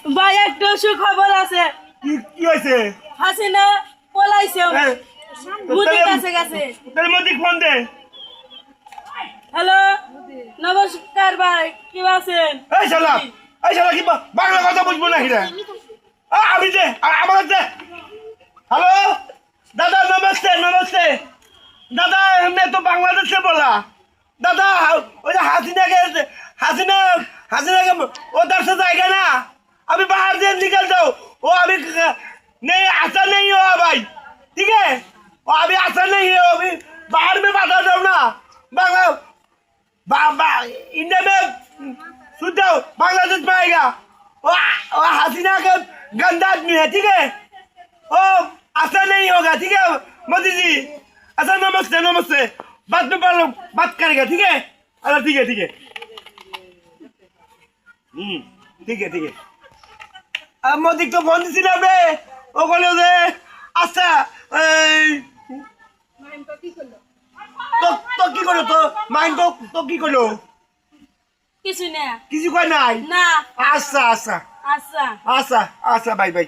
ভাই একটা সুখবর আছে। কি হয়েছে? হাসিনা পলাইছে, মোদির কাছে গেছে। তাহলে মোদিক ফোন দে। হ্যালো, নমস্কার ভাই, কি আছেন? এই শালা কি বাংলা কথা বুঝবো নাকি রে? আমি দে, আমার দে। হ্যালো দাদা, নমস্তে নমস্তে দাদা। मैं तो बांग्लादेश से बोला दादा। वो हसीना के उधर से जाएगा ना, अभी बाहर से निकल जाओ। वो अभी नहीं ऐसा नहीं हो भाई, ठीक है? वो अभी ऐसा नहीं है, अभी बाहर में बता दो ना। बांग्ला इंडिया में सुन जाओ, बांग्लादेश में आएगा। वो हसीना का गंदा आदमी है, ठीक है? ओ ऐसा नहीं होगा, ठीक है मोदी जी? अच्छा नमस्ते नमस्ते, बाद में बात करेगा, ठीक है? अरे ठीक है ठीक है, ठीक है ठीक है। अब मोदी को फोन दी ना बे, वो बोले दे अच्छा तो की करो तो माइंड तो की करो কিছু না, किसी को नहीं না। अच्छा अच्छा আচ্ছা अच्छा अच्छा बाय बाय।